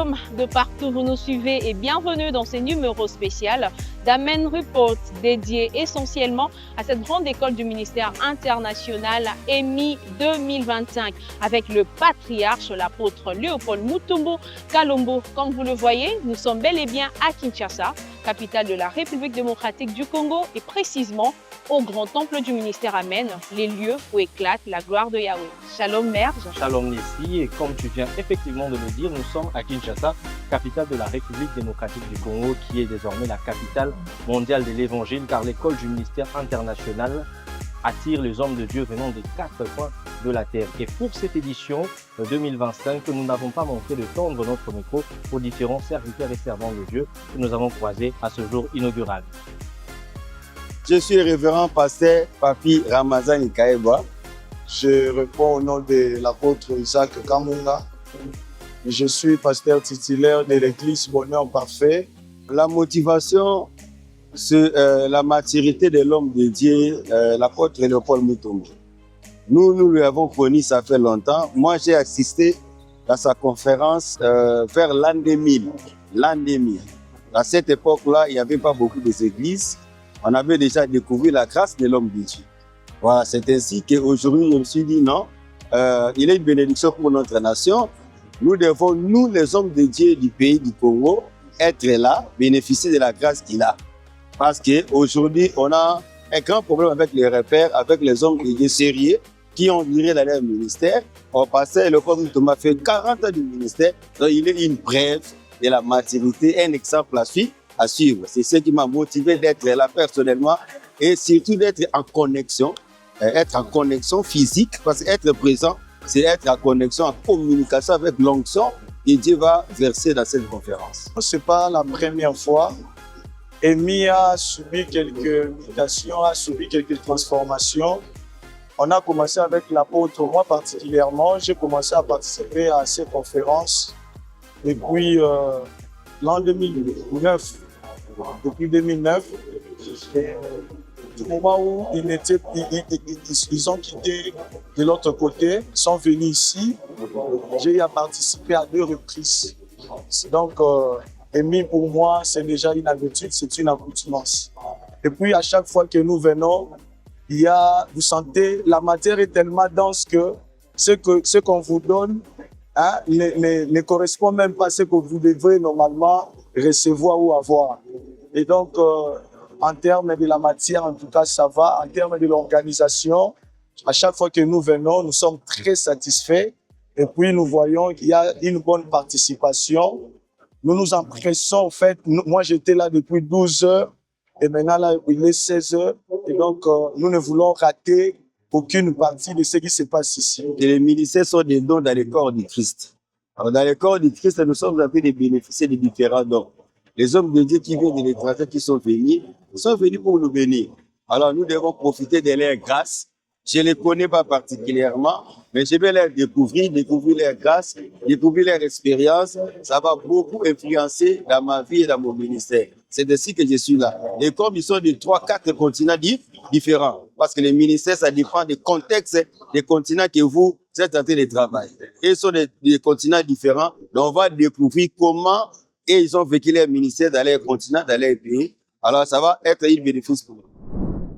Shalom de partout où vous nous suivez et bienvenue dans ce numéro spécial d'Amen Report dédié essentiellement à cette grande école du ministère international EMI 2025 avec le patriarche, l'apôtre Léopold Mutombo Kalombo. Comme vous le voyez, nous sommes bel et bien à Kinshasa, capitale de la République démocratique du Congo et précisément au grand temple du ministère Amen, les lieux où éclate la gloire de Yahweh. Shalom Merge. Shalom Nessie, et comme tu viens effectivement de le dire, nous sommes à Kinshasa, capitale de la République démocratique du Congo, qui est désormais la capitale mondiale de l'évangile, car l'école du ministère international attire les hommes de Dieu venant des 4 coins de la terre. Et pour cette édition 2025, nous n'avons pas manqué de tendre notre micro aux différents serviteurs et servants de Dieu que nous avons croisés à ce jour inaugural. Je suis le révérend pasteur Papi Ramazani Kaeba. Je réponds au nom de l'apôtre Isaac Kamunga. Je suis pasteur titulaire de l'église Bonheur Parfait. La motivation, c'est la maturité de l'homme de Dieu, l'apôtre Léopold Mutombo. Nous lui avons connu, ça fait longtemps. Moi, j'ai assisté à sa conférence vers l'an 2000. À cette époque-là, il n'y avait pas beaucoup d'églises. On avait déjà découvert la grâce de l'homme de Dieu. Voilà, c'est ainsi qu'aujourd'hui, je me suis dit non, il est une bénédiction pour notre nation. Nous devons, nous les hommes de Dieu du pays du Congo, être là, bénéficier de la grâce qu'il a. Parce qu'aujourd'hui, on a un grand problème avec les repères, avec les hommes de Dieu sérieux qui ont viré dans leur ministère. On passait, le Léopold Mutombo a fait 40 ans du ministère, donc il est une preuve de la maturité, un exemple à suivre. C'est ce qui m'a motivé d'être là personnellement et surtout d'être en connexion physique, parce qu'être présent, c'est être en connexion, en communication avec l'onction que Dieu va verser dans cette conférence. Ce n'est pas la première fois. EMI a subi quelques mutations, a subi quelques transformations. On a commencé avec l'apôtre, moi particulièrement, j'ai commencé à participer à ces conférences depuis l'an 2009. Depuis 2009, du moment où ils ont quitté de l'autre côté, sont venus ici, j'ai participé à 2 reprises. Donc, EMI pour moi, c'est déjà une habitude, c'est une accoutumance. Et puis, à chaque fois que nous venons, vous sentez, la matière est tellement dense que ce qu'on vous donne ne correspond même pas à ce que vous devrez normalement recevoir ou avoir. Et donc, en termes de la matière, en tout cas, ça va. En termes de l'organisation, à chaque fois que nous venons, nous sommes très satisfaits. Et puis, nous voyons qu'il y a une bonne participation. Nous nous empressons, en fait. Moi, j'étais là depuis 12 heures. Et maintenant, là, il est 16 heures. Et donc, nous ne voulons rater aucune partie de ce qui se passe ici. Et les ministères sont des dons dans le corps du Christ. Alors, dans le corps du Christ, nous sommes appelés de bénéficier de différents dons. Les hommes de Dieu qui viennent de l'étranger, qui sont venus pour nous bénir. Alors, nous devons profiter de leur grâce. Je ne les connais pas particulièrement, mais je vais les découvrir leur grâce, découvrir leur expérience. Ça va beaucoup influencer dans ma vie et dans mon ministère. C'est ainsi que je suis là. Et comme ils sont de 3-4 continents différents, parce que les ministères, ça dépend des contextes, des continents que vous êtes en train de travailler. Et ils sont des continents différents, donc on va découvrir comment ils ont vécu leur ministère dans leur continent, dans leur pays. Alors ça va être un bénéfice pour nous.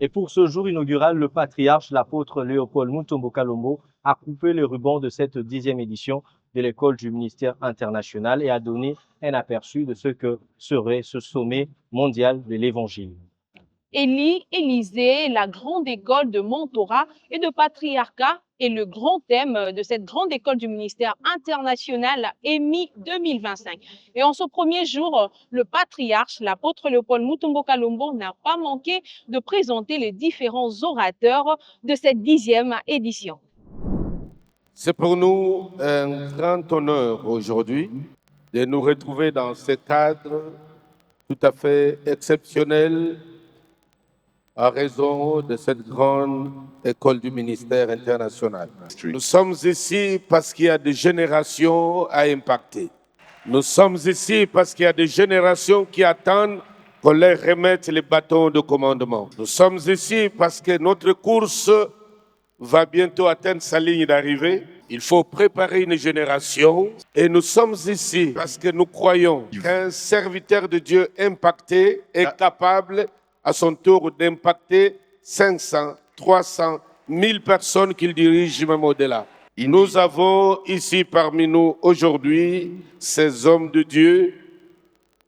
Et pour ce jour inaugural, le patriarche, l'apôtre Léopold Mutombo Kalombo, a coupé le ruban de cette 10e édition de l'école du ministère international et a donné un aperçu de ce que serait ce sommet mondial de l'évangile. Élysée, la grande école de mentorat et de patriarcat est le grand thème de cette grande école du ministère international EMI 2025. Et en ce premier jour, le patriarche, l'apôtre Léopold Mutombo Kalombo, n'a pas manqué de présenter les différents orateurs de cette 10e édition. C'est pour nous un grand honneur aujourd'hui de nous retrouver dans ce cadre tout à fait exceptionnel à raison de cette grande école du ministère international. Nous sommes ici parce qu'il y a des générations à impacter. Nous sommes ici parce qu'il y a des générations qui attendent qu'on leur remette les bâtons de commandement. Nous sommes ici parce que notre course va bientôt atteindre sa ligne d'arrivée. Il faut préparer une génération et nous sommes ici parce que nous croyons qu'un serviteur de Dieu impacté est capable à son tour d'impacter 500, 300, 1000 personnes qu'il dirige même au-delà. Nous avons ici parmi nous aujourd'hui ces hommes de Dieu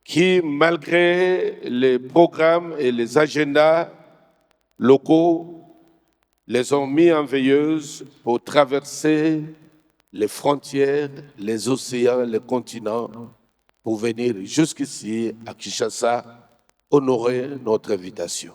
qui, malgré les programmes et les agendas locaux, les ont mis en veilleuse pour traverser les frontières, les océans, les continents, pour venir jusqu'ici à Kinshasa honorer notre invitation.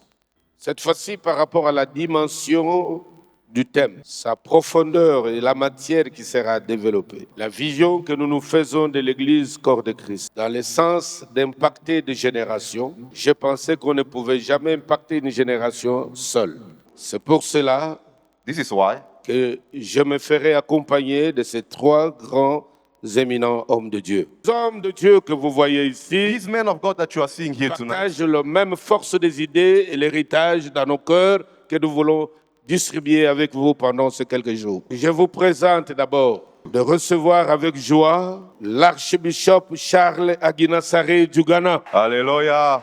Cette fois-ci, par rapport à la dimension du thème, sa profondeur et la matière qui sera développée, la vision que nous nous faisons de l'Église corps de Christ, dans le sens d'impacter des générations, je pensais qu'on ne pouvait jamais impacter une génération seule. C'est pour cela que je me ferai accompagner de ces 3 grands éminents hommes de Dieu. Les hommes de Dieu que vous voyez ici These men of God that you are seeing here tonight, partagent la même force des idées et l'héritage dans nos cœurs que nous voulons distribuer avec vous pendant ces quelques jours. Je vous présente d'abord de recevoir avec joie l'archbishop Charles Aguinassaré du Ghana. Hallelujah.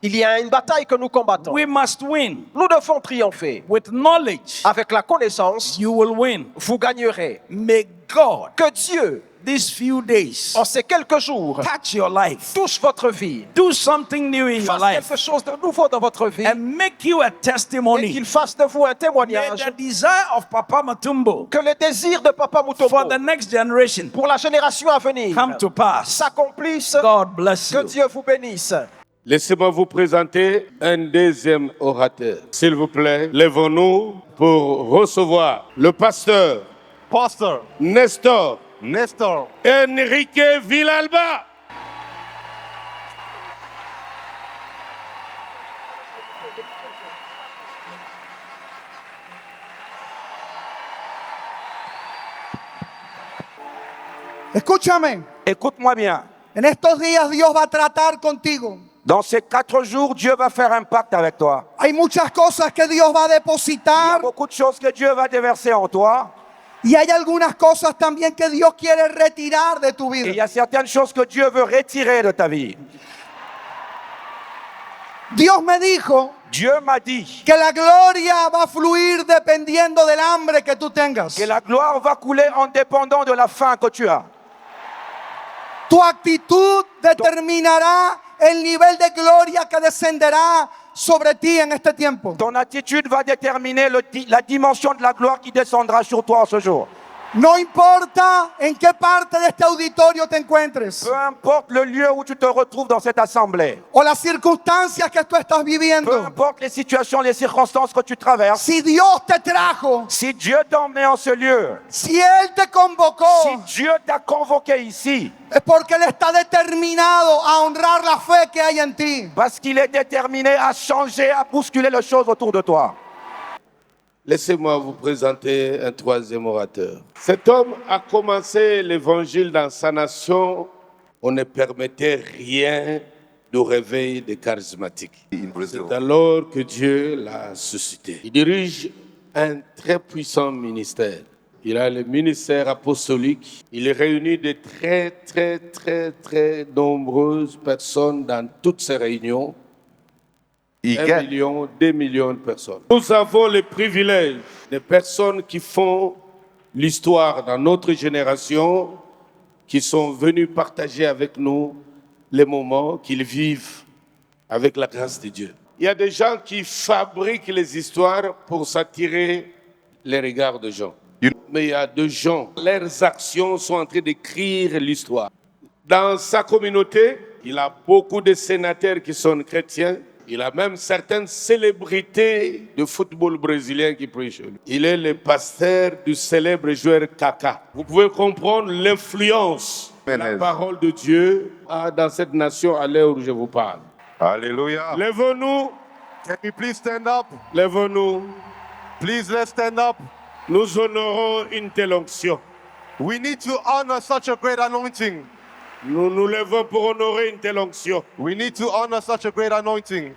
Il y a une bataille que nous combattons. We must win. Nous devons triompher. With knowledge, Avec la connaissance, you will win. vous gagnerez. May God, Que Dieu, these few days, en ces quelques jours, touch your life. touche votre vie, Do something new in your fasse life. quelque chose de nouveau dans votre vie And make you a et testimony. qu'il fasse de vous un May témoignage the desire of Papa Matumbo que le désir de Papa for Mutombo the next generation pour la génération à venir come to pass. s'accomplisse. God bless Que you. Dieu vous bénisse. Laissez-moi vous présenter un deuxième orateur. S'il vous plaît, lèvons-nous pour recevoir le pasteur Pastor Nestor Nestor Enrique Villalba. Escúchame, Écoute-moi bien. en estos días Dios va a tratar contigo. Dans ces 4 jours, Dieu va faire un pacte avec toi. Hay muchas cosas que Dios va a Il y a depositar beaucoup de choses que Dieu va déverser en toi. y hay algunas cosas también que Dios quiere retirar de tu Et il y vida. a certaines choses que Dieu veut retirer de ta vie. Dios me dijo Dieu m'a dit que la gloria va a fluir dependiendo del hambre que tú tengas. que la gloire va couler en dépendant de la faim que tu as. Tu actitud determinará el nivel de gloria que descenderá sobre ti en este tiempo. Ton attitude va déterminer la dimension de la gloire qui descendra sur toi en ce jour. No importa en qué parte de este auditorio te encuentres Peu importe le lieu où tu te retrouves dans cette assemblée, o las circunstancias que tú estás peu viviendo. importe les situations, les circonstances que tu traverses, Si Dios te trajo, si Dieu t'a emmené en ce lieu, si Él te convocó, si Dieu t'a convoqué ici, es porque Él está determinado a honrar la fe que hay en ti. parce qu'il est déterminé à changer, à bousculer les choses autour de toi. Laissez-moi vous présenter un 3e orateur. Cet homme a commencé l'évangile dans sa nation. On ne permettait rien du réveil des charismatiques. C'est alors que Dieu l'a suscité. Il dirige un très puissant ministère. Il a le ministère apostolique. Il réunit de très nombreuses personnes dans toutes ces réunions. 1 million, 2 millions de personnes. Nous avons le privilège de personnes qui font l'histoire dans notre génération, qui sont venues partager avec nous les moments qu'ils vivent avec la grâce de Dieu. Il y a des gens qui fabriquent les histoires pour s'attirer les regards des gens. Mais il y a des gens, leurs actions sont en train d'écrire l'histoire. Dans sa communauté, il a beaucoup de sénateurs qui sont chrétiens. Il a même certaines célébrités de football brésilien qui prient chez lui. Il est le pasteur du célèbre joueur Kaka. Vous pouvez comprendre l'influence que la parole de Dieu a dans cette nation à l'heure où je vous parle. Hallelujah. Lève-nous, Can we please stand up? lève-nous. Please let's stand up. Nous honorons une telle onction. We need to honor such a great anointing. Nous nous levons pour honorer une telle onction. We need to honor such a great anointing.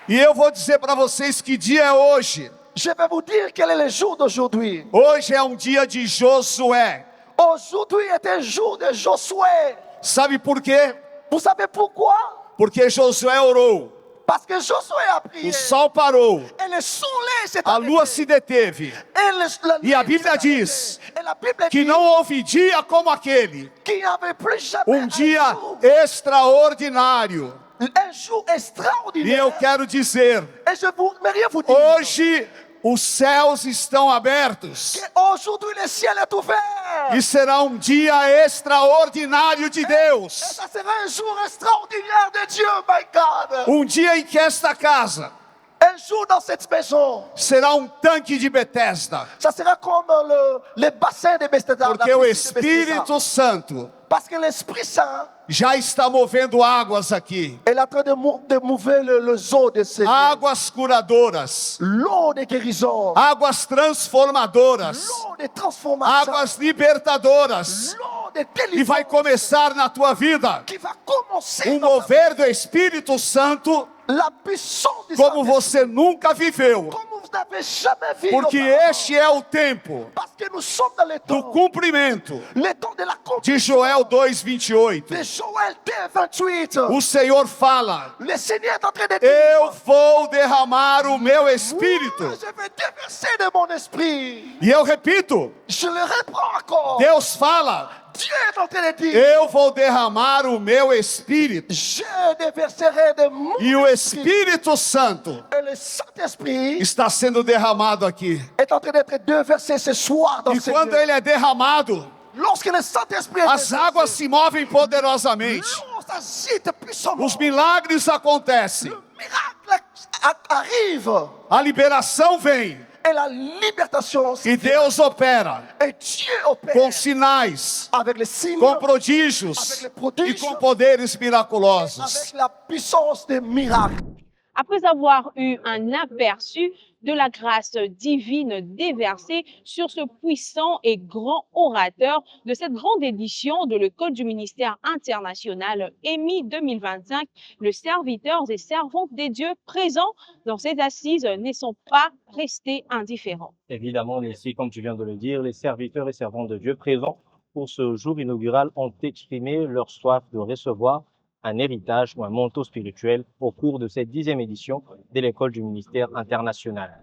E eu vou dizer para vocês que dia é hoje. Je vais vous dire quel est le jour d'aujourd'hui. Hoje é dia de Josué. Aujourd'hui est un jour de Josué. Sabe por quê? Vous savez pourquoi? Porque Josué orou. Parce que Josué a prié. O sol parou. Et le soleil s'est A lua se deteve. Et a Bíblia diz la Bible que dit não houve dia como aquele. qu'il n'y avait plus jamais Dia extraordinário. un jour E extraordinaire. eu quero dizer, Et je voudrais vous dire hoje os céus estão abertos. qu'aujourd'hui le ciel est ouvert. E será dia extraordinário de Et Deus. ça sera un jour extraordinaire de Dieu, my God. Dia em que esta casa Un jour dans cette maison, será tanque de Betesda. ça sera comme le bassin de Bethesda. Porque o Espírito Santo Parce que l'Esprit Saint já está movendo águas aqui. est en train de mouvoir les eaux de ces Águas curadoras. l'eau de guérison, Águas transformadoras. l'eau de transformation, Águas libertadoras. l'eau de E vai délivrance começar na tua vida qui va commencer dans mover do Espírito Santo la puissance du como Saint-Esprit, você nunca viveu. comme vous n'avez jamais vu Porque auparavant. este é o tempo Parce que nous sommes dans le do temps, cumprimento le temps de la de Joel 2:28. de Joël 2:28. O Senhor fala: Le Seigneur est en train de dire, eu vou derramar o meu espírito. je vais déverser de mon esprit. E eu repito, Je le reprends encore. Deus fala: Dieu est en train de dire, eu vou derramar o meu espírito. je déverserai de mon E o esprit. Espírito Santo Et le Saint-Esprit está sendo derramado aqui. est en train d'être déversé ce soir dans E ce quando lieu. ele é derramado, Lorsque le Saint-Esprit est as déversé, águas se movem poderosamente. l'eau s'agite puissamment. Os milagres acontecem. Le miracle arrive A liberação vem. et la libertation E Deus opera et Dieu opère com sinais, avec les signes, com prodígios avec les e prodiges, com poderes miraculosos. avec la puissance des miracles. Après avoir eu un aperçu de la grâce divine déversée sur ce puissant et grand orateur de cette grande édition de l'école du ministère international EMI 2025, les serviteurs et servantes des dieux présents dans ces assises ne sont pas restés indifférents. Évidemment, comme tu viens de le dire, les serviteurs et servantes de Dieu présents pour ce jour inaugural ont exprimé leur soif de recevoir un héritage ou un manteau spirituel au cours de cette 10e édition de l'école du ministère international.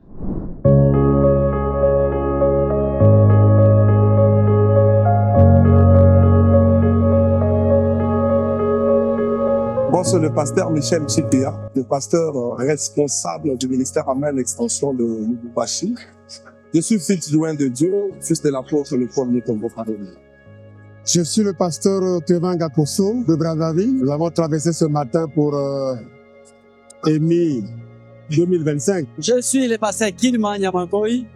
Moi, c'est le pasteur Michel Chipia, le pasteur responsable du ministère Amen Extension de Lubumbashi. Je suis fils douin de Dieu, fils de l'apôtre le premier Congo Cameroun. Je suis le pasteur Kevin Gakoso de Brazzaville. Nous avons traversé ce matin pour EMI 2025. Je suis le pasteur Kilman Yamankoy.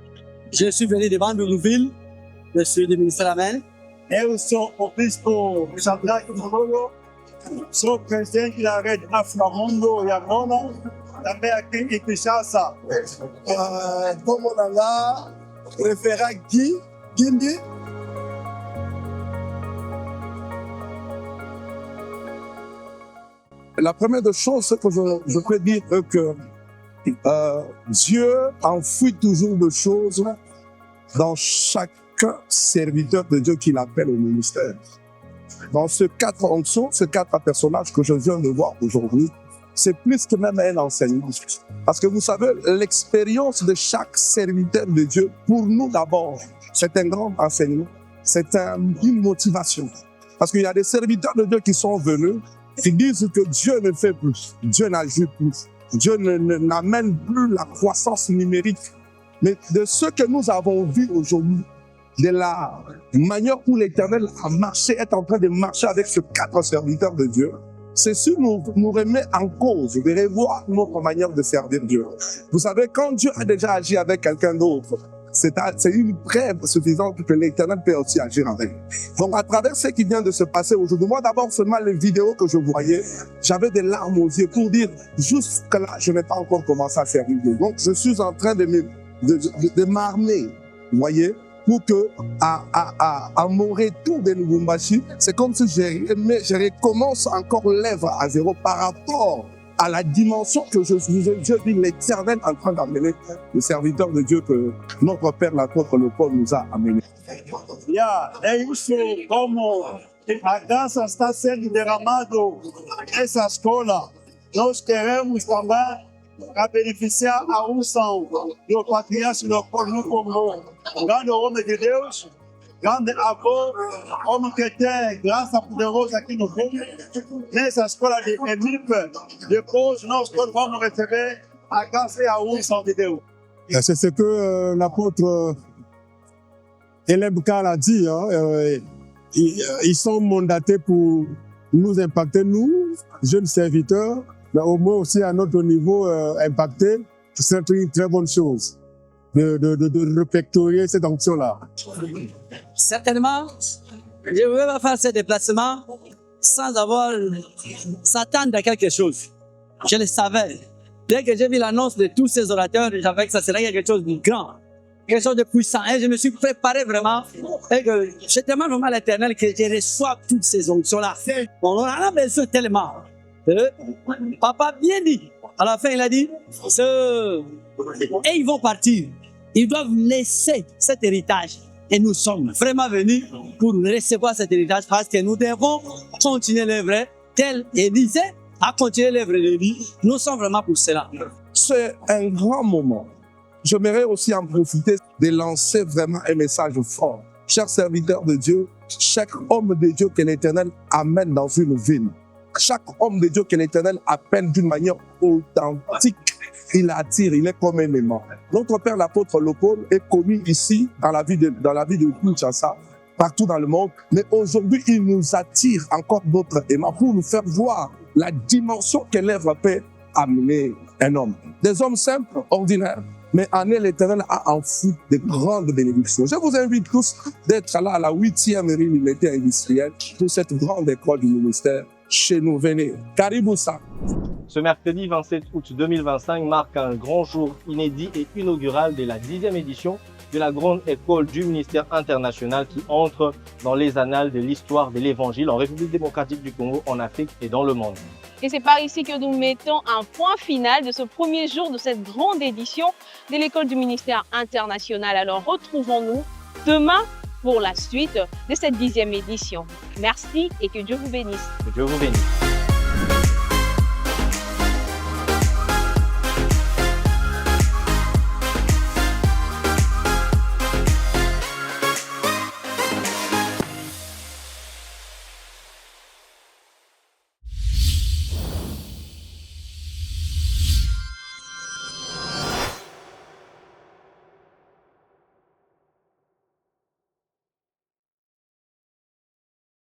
Je suis venu de Bandourouville. Je suis du ministère Amen. Eu sou o bispo Shadrach Mologo. Sou presidente da rede Aframundo Yamona, também aqui em Kinshasa. Como lá, referent Guindi. La première des choses que je peux dire que Dieu enfouit toujours des choses dans chaque serviteur de Dieu qu'il appelle au ministère. Dans ces 4 fonctions, ces 4 personnages que je viens de voir aujourd'hui, c'est plus que même un enseignement. Parce que vous savez, l'expérience de chaque serviteur de Dieu, pour nous d'abord, c'est un grand enseignement, c'est une motivation. Parce qu'il y a des serviteurs de Dieu qui sont venus, qui disent que Dieu ne fait plus, Dieu n'agit plus, Dieu n'amène plus la croissance numérique. Mais de ce que nous avons vu aujourd'hui, de la manière où l'Éternel a marché, est en train de marcher avec ces 4 serviteurs de Dieu, c'est sûr nous remet en cause de revoir notre manière de servir Dieu. Vous savez, quand Dieu a déjà agi avec quelqu'un d'autre, c'est une preuve suffisante que l'Éternel peut aussi agir avec. Donc, à travers ce qui vient de se passer aujourd'hui, moi d'abord seulement les vidéos que je voyais, j'avais des larmes aux yeux pour dire, jusque-là, je n'ai pas encore commencé à servir Dieu. Donc, je suis en train de m'armer, vous voyez, pour que à mon retour de Lubumbashi, c'est comme si je recommence encore l'œuvre à zéro par rapport à la dimension que je dis l'Éternel en train d'amener le serviteur de Dieu que notre Père, l'apôtre Paul, nous a amené. É isso como a graça está sendo derramado nessa escola. Nós queremos também beneficiar a unção do patriarca do Paulo como grande homem de Deus, grande avô, homem que tem graça poderosa aqui no mundo, nessa escola de Emípe. Depois nós todos vamos receber a graça e a unção de Deus. C'est ce que l'apôtre Eleb Karl a dit. Ils sont mandatés pour nous impacter, nous, jeunes serviteurs, mais au moins aussi à notre niveau impacter. C'est une très bonne chose de répertorier cette onction-là. Certainement, je ne vais pas faire ce déplacement sans s'attendre à quelque chose. Je le savais. Dès que j'ai vu l'annonce de tous ces orateurs, je savais que ça serait quelque chose de grand, quelque chose de puissant. Et je me suis préparé vraiment. Et que je demande vraiment à l'Éternel que je reçoive toutes ces onctions-là. On en a besoin tellement. Papa bien dit. À la fin, il a dit, et ils vont partir. Ils doivent laisser cet héritage. Et nous sommes vraiment venus pour recevoir cet héritage parce que nous devons continuer l'œuvre tel Élisée a continué l'œuvre de vie. Nous sommes vraiment pour cela. C'est un grand moment. J'aimerais aussi en profiter de lancer vraiment un message fort. Chers serviteurs de Dieu, chaque homme de Dieu que l'Éternel amène dans une ville, chaque homme de Dieu que l'Éternel appelle d'une manière authentique, il attire, il est comme un aimant. Notre Père, l'apôtre Paul, est connu ici, dans la vie de Kinshasa, partout dans le monde. Mais aujourd'hui, il nous attire encore d'autres aimants pour nous faire voir la dimension que l'œuvre peut amener un homme. Des hommes simples, ordinaires, mais en eux, l'Éternel a enfoui de grandes bénédictions. Je vous invite tous d'être là à la 8e unité industrielle pour cette grande école du ministère. Chez nous, venez. Kariboussa. Ce mercredi 27 août 2025 marque un grand jour inédit et inaugural de la 10e édition de la grande école du ministère international qui entre dans les annales de l'histoire de l'Évangile en République démocratique du Congo, en Afrique et dans le monde. Et c'est par ici que nous mettons un point final de ce premier jour de cette grande édition de l'école du ministère international. Alors retrouvons-nous demain pour la suite de cette 10e édition. Merci et que Dieu vous bénisse. Que Dieu vous bénisse.